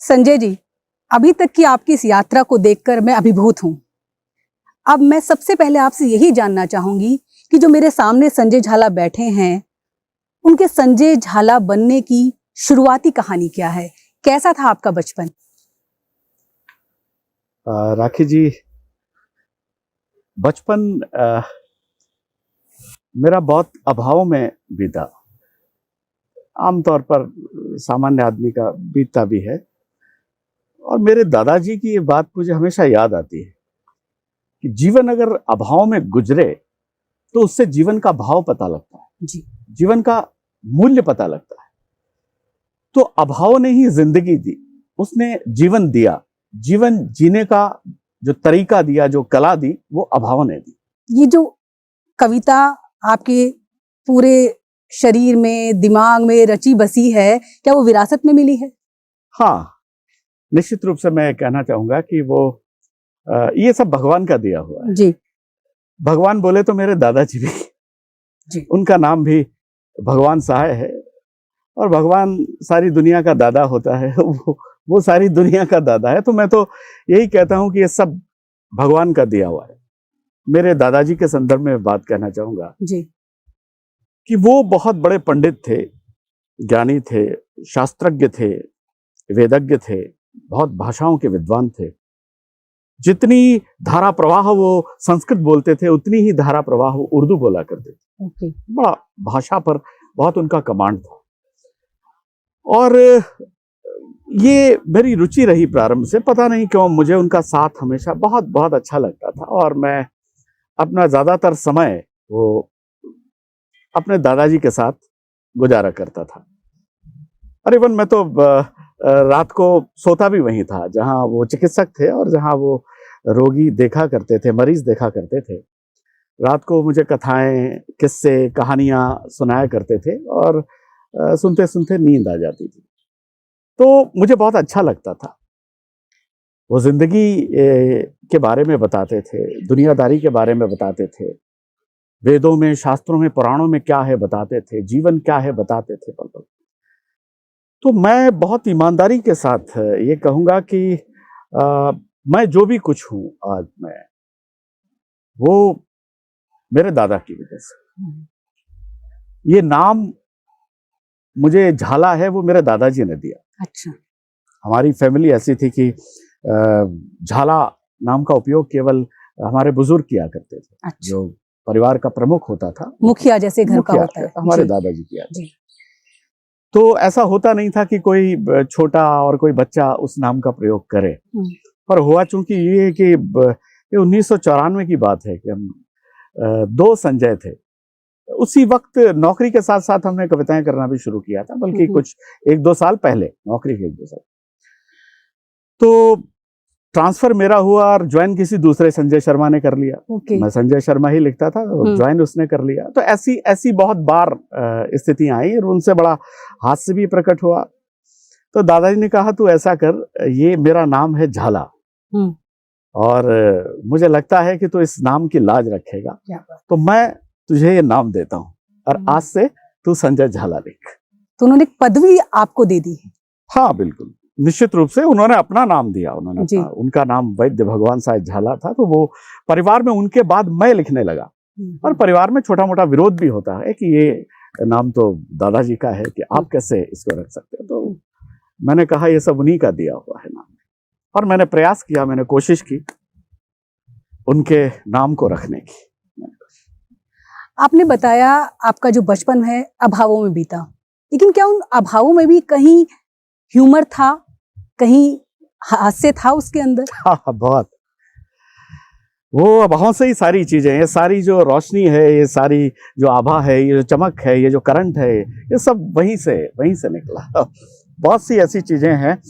संजय जी, अभी तक की आपकी इस यात्रा को देखकर मैं अभिभूत हूँ। अब मैं सबसे पहले आपसे यही जानना चाहूंगी कि जो मेरे सामने संजय झाला बैठे हैं, उनके संजय झाला बनने की शुरुआती कहानी क्या है? कैसा था आपका बचपन? राखी जी, बचपन मेरा बहुत अभाव में बीता। आमतौर पर सामान्य आदमी का बीतता भी है। और मेरे दादाजी की ये बात मुझे हमेशा याद आती है कि जीवन अगर अभाव में गुजरे तो उससे जीवन का भाव पता लगता है जी। जीवन का मूल्य पता लगता है। तो अभाव ने ही जिंदगी दी, उसने जीवन दिया, जीवन जीने का जो तरीका दिया, जो कला दी, वो अभाव ने दी। ये जो कविता आपके पूरे शरीर में, दिमाग में रची बसी है, क्या वो विरासत में मिली है? हाँ, निश्चित रूप से मैं कहना चाहूंगा कि वो ये सब भगवान का दिया हुआ है जी। भगवान बोले तो मेरे दादाजी भी जी। उनका नाम भी भगवान सहाय है। और भगवान सारी दुनिया का दादा होता है। वो सारी दुनिया का दादा है। तो मैं तो यही कहता हूं कि ये सब भगवान का दिया हुआ है। मेरे दादाजी के संदर्भ में बात कहना चाहूंगा जी। कि वो बहुत बड़े पंडित थे, ज्ञानी थे, शास्त्रज्ञ थे, वेदज्ञ थे, बहुत भाषाओं के विद्वान थे। जितनी धारा प्रवाह वो संस्कृत बोलते थे, उतनी ही धारा प्रवाह वो उर्दू बोला करते थे। ओके। बड़ा भाषा पर बहुत उनका कमांड था। और ये मेरी रुचि रही प्रारंभ से। पता नहीं क्यों मुझे उनका साथ हमेशा बहुत बहुत अच्छा लगता था। और मैं अपना ज्यादातर समय वो अपने दादाजी के साथ गुजारा करता था। और इवन मैं तो रात को सोता भी वहीं था जहां वो चिकित्सक थे और जहां वो रोगी देखा करते थे, मरीज देखा करते थे। रात को मुझे कथाएं, किस्से, कहानियां सुनाया करते थे और सुनते सुनते नींद आ जाती थी। तो मुझे बहुत अच्छा लगता था। वो जिंदगी के बारे में बताते थे, दुनियादारी के बारे में बताते थे, वेदों में, शास्त्रों में, पुराणों में क्या है बताते थे, जीवन क्या है बताते थे पल पल। तो मैं बहुत ईमानदारी के साथ ये कहूंगा कि मैं जो भी कुछ हूं आज, मैं वो मेरे दादा की वजह से। ये नाम मुझे झाला है, वो मेरे दादाजी ने दिया। अच्छा। हमारी फैमिली ऐसी थी कि झाला नाम का उपयोग केवल हमारे बुजुर्ग किया करते थे। अच्छा। जो परिवार का प्रमुख होता था, मुखिया जैसे घर का होता है, हमारे जी। दादाजी किया। जी। तो ऐसा होता नहीं था कि कोई छोटा और कोई बच्चा उस नाम का प्रयोग करे। पर हुआ चूंकि ये है कि 1994 की बात है कि हम 2 संजय थे। उसी वक्त नौकरी के साथ साथ हमने कविताएं करना भी शुरू किया था, बल्कि कुछ 1-2 साल पहले, नौकरी के 1-2 साल। तो ट्रांसफर मेरा हुआ और ज्वाइन किसी दूसरे संजय शर्मा ने कर लिया। मैं संजय शर्मा ही लिखता था, ज्वाइन उसने कर लिया। तो ऐसी बहुत बार स्थितियां आई और उनसे बड़ा हास्य भी प्रकट हुआ। तो दादाजी ने कहा, तू ऐसा कर, ये मेरा नाम है झाला और मुझे लगता है कि तू इस नाम की लाज रखेगा, तो मैं तुझे ये नाम देता हूं और आज से तू संजय झाला लिख। तो उन्होंने पदवी आपको दे दी? हाँ, बिल्कुल, निश्चित रूप से उन्होंने अपना नाम दिया। उन्होंने उनका नाम वैद्य भगवान साहब झाला था। तो वो परिवार में उनके बाद मैं लिखने लगा। और परिवार में छोटा मोटा विरोध भी होता है कि ये नाम तो दादाजी का है, कि आप कैसे इसको रख सकते हो। तो मैंने कहा ये सब उन्हीं का दिया हुआ है नाम। और मैंने प्रयास किया, मैंने कोशिश की उनके नाम को रखने की। आपने बताया आपका जो बचपन है अभावों में बीता, लेकिन क्या उन अभावों में भी कहीं ह्यूमर था, कहीं हास्य था उसके अंदर? हाँ, बहुत। वो अभाव से ही सारी चीजें, ये सारी जो रोशनी है, ये सारी जो आभा है, ये जो चमक है, ये जो करंट है, ये सब वहीं से निकला। बहुत सी ऐसी चीजें हैं।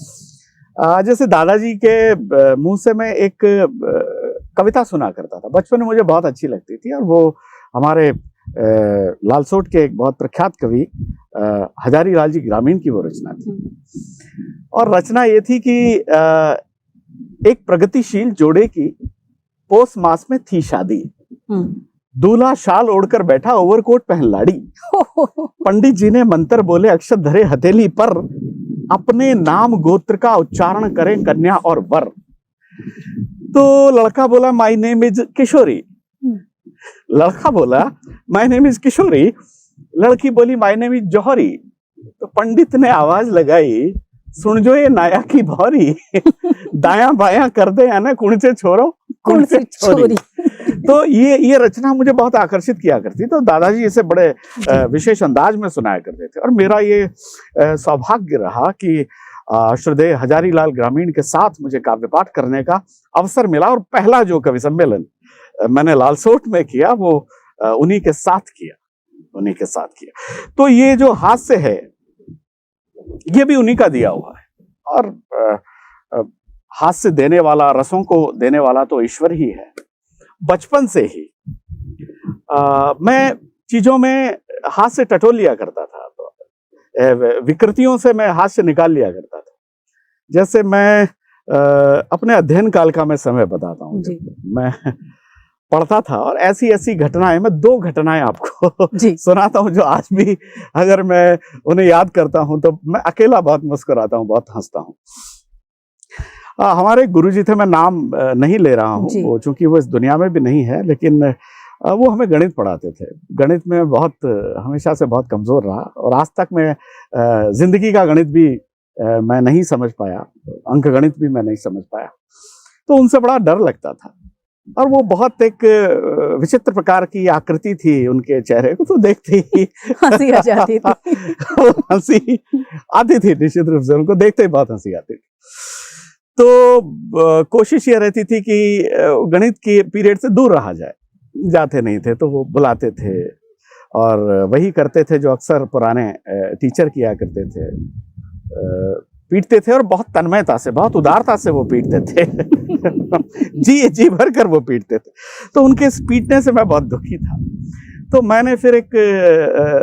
जैसे दादाजी के मुंह से मैं एक कविता सुना करता था बचपन में, मुझे बहुत अच्छी लगती थी। और वो हमारे लालसोट के एक बहुत प्रख्यात कवि हजारी लाल जी ग्रामीण की वो रचना थी। और रचना ये थी कि एक प्रगतिशील जोड़े की पोस मास में थी शादी। दूल्हा शाल ओढ़कर बैठा, ओवरकोट पहन लाड़ी। पंडित जी ने मंत्र बोले, अक्षत धरे हथेली पर, अपने नाम गोत्र का उच्चारण करें कन्या और वर। तो लड़का बोला माय नेम इज किशोरी, लड़का बोला माय नेम इज किशोरी, लड़की बोली माय नेम इज जौहरी। तो पंडित ने आवाज लगाई, सुन जो ये नाया की भौरी, दाया बाया कर दे या ना कुण से छोरो कुण से छोरी। तो ये रचना मुझे बहुत आकर्षित किया करती। तो दादाजी इसे बड़े विशेष अंदाज में सुनाया करते थे, और मेरा ये सौभाग्य रहा कि श्रद्धेय हजारीलाल ग्रामीण के साथ मुझे काव्य पाठ करने का अवसर मिला। और पहला जो कवि सम्मेलन मैंने लालसोट में किया वो उन्हीं के साथ किया। तो ये जो हास्य है ये भी उन्हीं का दिया हुआ है, और हास्य देने वाला, रसों को देने वाला तो ईश्वर ही है। बचपन से ही मैं चीजों में हास्य टटोल लिया करता था, तो विकृतियों से मैं हास्य निकाल लिया करता था। जैसे मैं अपने अध्ययन काल का मैं समय बताता हूँ। मैं पढ़ता था और ऐसी घटनाएं, मैं 2 घटनाएं आपको सुनाता हूँ जो आज भी अगर मैं उन्हें याद करता हूँ तो मैं अकेला बहुत मुस्कुराता हूँ, बहुत हंसता हूँ। हमारे गुरुजी थे, मैं नाम नहीं ले रहा हूँ वो, चूंकि वो इस दुनिया में भी नहीं है, लेकिन वो हमें गणित पढ़ाते थे। गणित में बहुत हमेशा से बहुत कमजोर रहा, और आज तक मैं जिंदगी का गणित भी मैं नहीं समझ पाया, अंक गणित भी मैं नहीं समझ पाया। तो उनसे बड़ा डर लगता था, और वो बहुत एक विचित्र प्रकार की आकृति थी उनके चेहरे को, तो देखते ही हंसी आ जाती थी। हंसी आती थी, निश्चित रूप से उनको देखते ही बहुत हंसी आती थी। तो कोशिश ये रहती थी कि गणित के पीरियड से दूर रहा जाए, जाते नहीं थे, तो वो बुलाते थे और वही करते थे जो अक्सर पुराने टीचर किया करते थे, पीटते थे, और बहुत तन्मयता से, बहुत उदारता से वो पीटते थे। जी भर कर वो पीटते थे। तो उनके इस पीटने से मैं बहुत दुखी था। तो मैंने फिर एक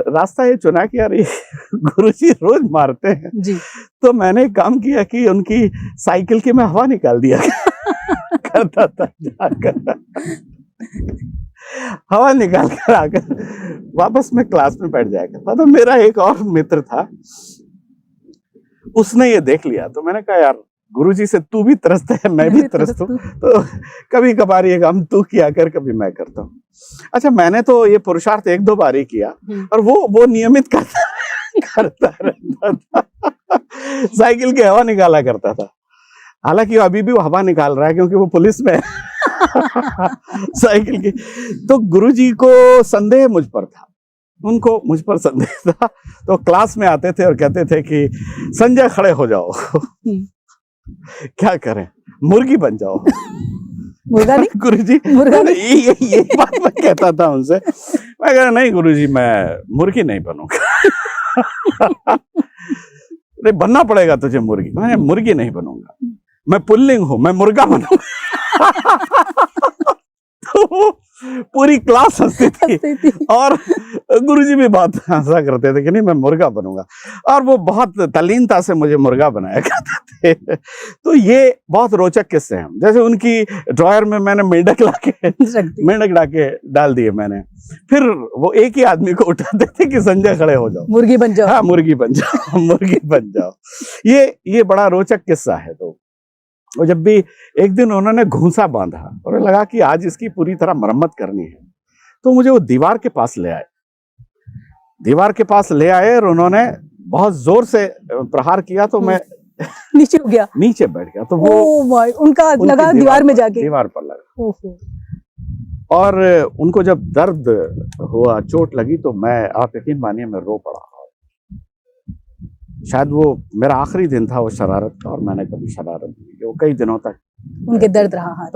रास्ता ये चुना कि यार ये गुरुजी रोज मारते हैं जी। तो मैंने एक काम किया कि उनकी साइकिल की मैं हवा निकाल दिया करता था, जाकर हवा निकाल कर आकर वापस मैं क्लास में बैठ जाया करता। तो मेरा एक और मित्र था, उसने ये देख लिया। तो मैंने कहा यार गुरुजी से तू भी त्रस्त है, मैं भी त्रस्त हूँ, तो कभी कभार ये काम तू किया कर, कभी मैं करता हूँ। अच्छा, मैंने तो ये पुरुषार्थ 1-2 बार ही किया, और वो नियमित करता रहता था। साइकिल की हवा निकाला करता था। हालांकि अभी भी वो हवा निकाल रहा है, क्योंकि वो पुलिस में है। साइकिल की। तो गुरुजी को संदेह मुझ पर था, उनको मुझ पर संदेह था। तो क्लास में आते थे और कहते थे कि संजय खड़े हो जाओ। क्या करें, मुर्गी बन जाओ। मुर्गा नहीं गुरुजी, मुर्गा नहीं, ये बात मैं कहता था उनसे। मैं कह रहा नहीं गुरुजी, मैं मुर्गी नहीं बनूंगा। नहीं, बनना पड़ेगा तुझे मुर्गी। मैं मुर्गी नहीं बनूंगा, मैं पुल्लिंग हूं, मैं मुर्गा बनूंगा। तो पूरी क्लास हंसती थी, और गुरुजी भी बहुत हंसा करते थे कि नहीं मैं मुर्गा बनूंगा, और वो बहुत तल्लीनता से मुझे मुर्गा बनाया करते थे। तो ये बहुत रोचक किस्से हैं। जैसे उनकी ड्रॉयर में मैंने मेंढक लाके डाल दिए मैंने, फिर वो एक ही आदमी को उठाते थे कि संजय खड़े हो जाओ, मुर्गी बन जाओ। हाँ, मुर्गी बन जाओ, मुर्गी बन जाओ। ये बड़ा रोचक किस्सा है। तो और जब भी एक दिन उन्होंने घूंसा बांधा और लगा कि आज इसकी पूरी तरह मरम्मत करनी है, तो मुझे वो दीवार के पास ले आए, और उन्होंने बहुत जोर से प्रहार किया। तो मैं नीचे बैठ गया। तो वो उनका लगा दीवार में जाके, दीवार पर लगा। और उनको जब दर्द हुआ, चोट लगी, तो मैं, आप यकीन मानिए, मैं रो पड़ा। शायद वो मेरा आखिरी दिन था वो शरारत का, और मैंने कभी शरारत नहीं की। वो कई दिनों तक उनके दर्द रहा।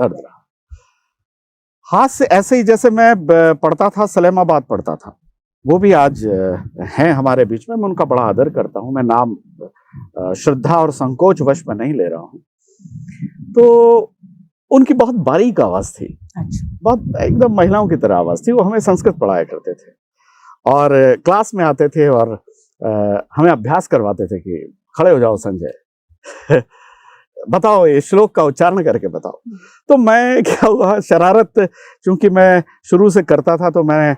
हाथ से ऐसे ही जैसे मैं पढ़ता था, सलेमाबाद पढ़ता था, वो भी आज हैं हमारे बीच में। मैं उनका बड़ा आदर करता हूँ। मैं नाम श्रद्धा और संकोच वश में नहीं ले रहा हूँ। तो उनकी बहुत बारीक आवाज थी। अच्छा। बहुत एकदम महिलाओं की तरह आवाज थी। वो हमें संस्कृत पढ़ाया करते थे, और क्लास में आते थे और हमें अभ्यास करवाते थे कि खड़े हो जाओ संजय, बताओ ये श्लोक का उच्चारण करके बताओ। तो मैं, क्या हुआ, शरारत चूंकि मैं शुरू से करता था, तो मैंने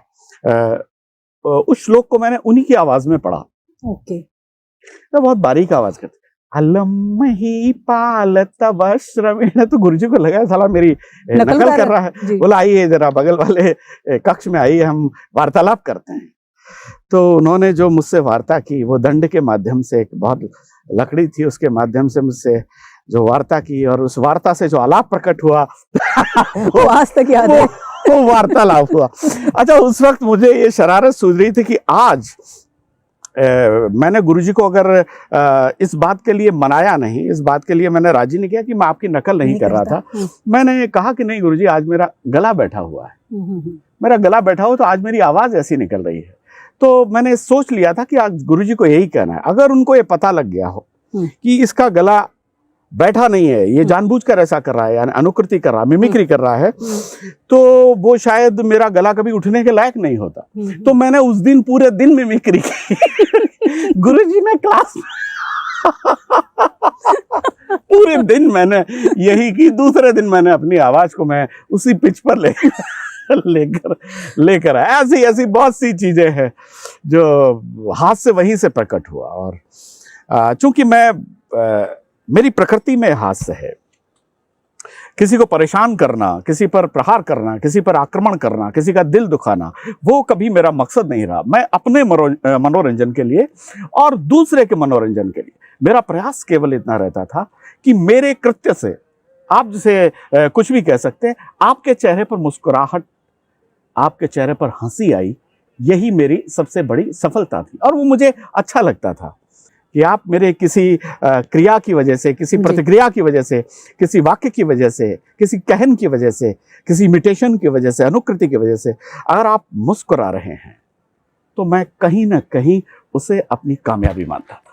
उस श्लोक को मैंने उन्हीं की आवाज में पढ़ा। ओके। तो बहुत बारीक आवाज करते, अलम ही पाल तव श्रमेण। तो गुरुजी को लगा साला मेरी नकल कर रहा है। जी। बोला आइए जरा बगल वाले कक्ष में आइए, हम वार्तालाप करते हैं। तो उन्होंने जो मुझसे वार्ता की वो दंड के माध्यम से, एक बहुत लकड़ी थी उसके माध्यम से मुझसे जो वार्ता की, और उस वार्ता से जो आलाप प्रकट हुआ वो आज तक याद है। वो वार्तालाप हुआ। अच्छा, उस वक्त मुझे ये शरारत सूझ रही थी कि आज मैंने गुरुजी को अगर इस बात के लिए मनाया नहीं, इस बात के लिए मैंने राजी नहीं किया कि मैं आपकी नकल नहीं कर रहा था। मैंने कहा कि नहीं गुरुजी, आज मेरा गला बैठा हुआ है, मेरा गला बैठा हो तो आज मेरी आवाज ऐसी निकल रही है। तो मैंने सोच लिया था कि आज गुरुजी को यही कहना है। अगर उनको ये पता लग गया हो कि इसका गला बैठा नहीं है, ये जानबूझकर ऐसा कर रहा है, यानी अनुकृति कर रहा है, मिमिक्री कर रहा है, तो वो शायद मेरा गला कभी उठने के लायक नहीं होता। तो मैंने उस दिन पूरे दिन मिमिक्री की गुरुजी में क्लास पूरे दिन मैंने यही की। दूसरे दिन मैंने अपनी आवाज को मैं उसी पिच पर लेकर आया। ऐसी ऐसी बहुत सी चीजें हैं जो हाथ से वहीं से प्रकट हुआ। और चूंकि मेरी प्रकृति में हास्य है, किसी को परेशान करना, किसी पर प्रहार करना, किसी पर आक्रमण करना, किसी का दिल दुखाना, वो कभी मेरा मकसद नहीं रहा। मैं अपने मनोरंजन के लिए और दूसरे के मनोरंजन के लिए मेरा प्रयास केवल इतना रहता था कि मेरे कृत्य से, आप जिसे कुछ भी कह सकते हैं, आपके चेहरे पर मुस्कुराहट, आपके चेहरे पर हंसी आई, यही मेरी सबसे बड़ी सफलता थी। और वो मुझे अच्छा लगता था कि आप मेरे किसी क्रिया की वजह से, किसी प्रतिक्रिया की वजह से, किसी वाक्य की वजह से, किसी कहन की वजह से, किसी इमिटेशन की वजह से, अनुकृति की वजह से अगर आप मुस्कुरा रहे हैं तो मैं कहीं ना कहीं उसे अपनी कामयाबी मानता था।